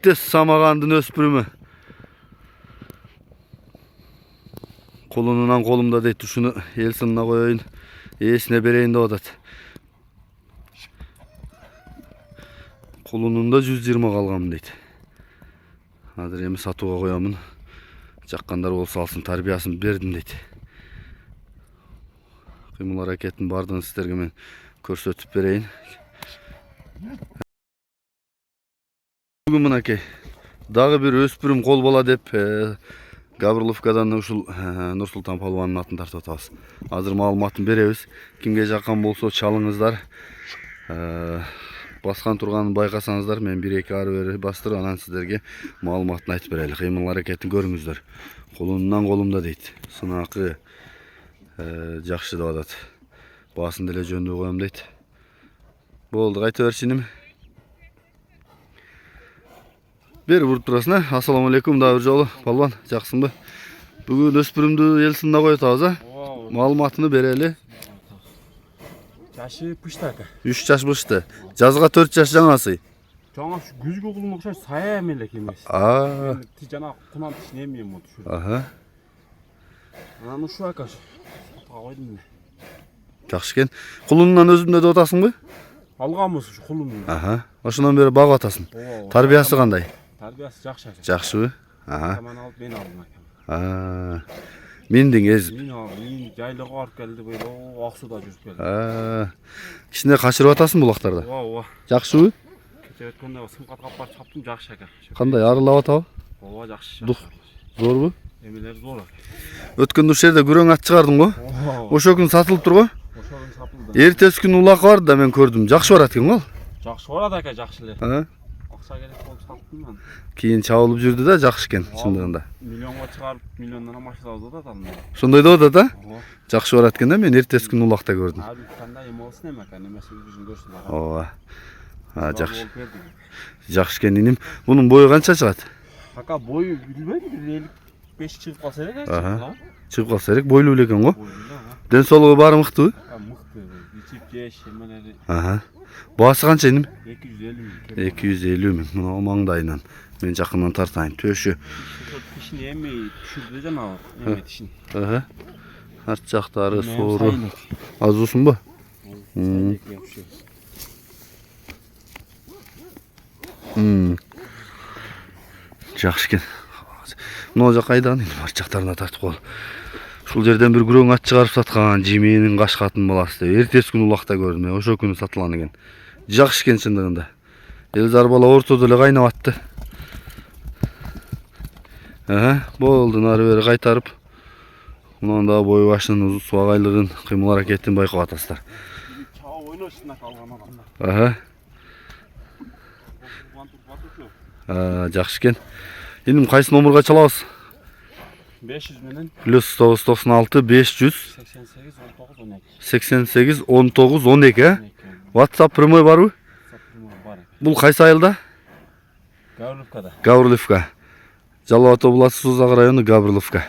Тез самагандын өспүрүмү. Колунунан колумда дейт, ушуну эл сынына коеюн, ээсине берейин деп атат. Колунунда 120 калгам дейт. Азыр эми сатууга коямын. Жаккандар болсо алсын, тарбиясын бердим дейт. Кыймыл аракеттин бардыгын сиздерге мен көрсөтүп берейин. Бүгүн мынакей дагы бир өспүрүм кол бала деп Гавриловкадан ушул Нурсултан палбандын атын тартып атабыз. Азыр маалыматын беребиз. Кимге жаккан болсо чалыңыздар. Баскан турганын байкасаңыздар, мен 1-2 ары бери бастырып, анан сиздерге маалыматын айтып берели. Кыймыл аракетин көрүңүздөр. Колунан колумда дейт. Сынакы жакшы деп атат. Баасын деле жөндөө коем дейт. Болду, кайта берчиним. Бери буруп турасың, Ассаламу алейкум, дагы бир жолу. Палбан, жаксыңбы? Бүгүн өспүрүмдү эл сынына коюп атабыз, маалыматыны берели. Жашы пышты ака. 3 жаш пышты. Жазга 4 жаш жаңасы. Жаңа күзгө кулун окшош сая эмелек эмес. Ти жана кунан тишин эмейм отушу. Анан ушу ака. Койдум. Жакшы экен. Кулунан өзүмдө деп атасыңбы? Алганбыз ушу кулунду. Ошондон бери багып атасың. Тарбиясы кандай? Тарбиясы жакшы ака. Жакшыбы? Таман алып мен алдым ака. Миндиң эзип. Мен жайлыга барып келди, бул Аксуда жүрүп келди. Кичине качырып атасың булактарда. Ооба. Жакшыбы? Кече өткөндө сымкат капар чаптым, жакшы ака. Кандай арылап атабы? Ооба, жакшы. Зорбу? Эмелер зор. Өткөндө ушул жерде күрөң ат чыгардың го? Ошо күн сатылып тур го? Ошо күн сатылды. Эртеси күн улак барды да мен көрдүм. Жакшы барат экен го? Жакшы барат ака, жакшы эле. Акча керек болуп саттым мен. Кийин чабылып жүрдү да, жакшы экен чындыгында. Миллионго чыгарып, миллиондон машина алып атат анда. Ошондой деп атат, Жакшы барат экен да, мен эртеси күн улакта көрдүм. Кандай эме болсун эме ака, немеси өзүн көрсүн. Ооба. Жакшы. Жакшы экен иним. Бунун бою канча чыгат? Ака бою билбейм, 55 чыгып калса элек ака. Чыгып калса элек, бойлуу эле экен го. Ден соолугу баары мыктыбы? Мыкты. Ичип жеш эмелери. Баасы канча иним? 250 миң. 250 миң. Мына маңдайынан мен жакындан тартайын. Төшү. Тишин эмей, түшүрдү жана эме тишин. Арт жактары соору. Азуусунбу? Жакшы экен. Мына жак айдан арт жактарына тартып кол. Ушул жерден бир күрөң ат чыгарып саткан, жименин кашкатын баласы деп. Эртеси күн улакта көрдүм. Ошо күнү сатылган экен. Жакшы экен чындыгында. Элзар бала ортодо эле кайнап атты. Болду, нары бери кайтарып. Мунан да бою башынын суагайлыгын, кыймыл аракетин байкап атасыздар. Чаа ойношуна калган адамдар. Жакшы экен. Иним кайсы номерге чалабыз? 500 менен +996 500 88 19 12. WhatsApp прямой барбы? Бар. Бул кайсы айылда? Гавриловкада. Гавриловка. Жалал Ата областы Созак району Гавриловка.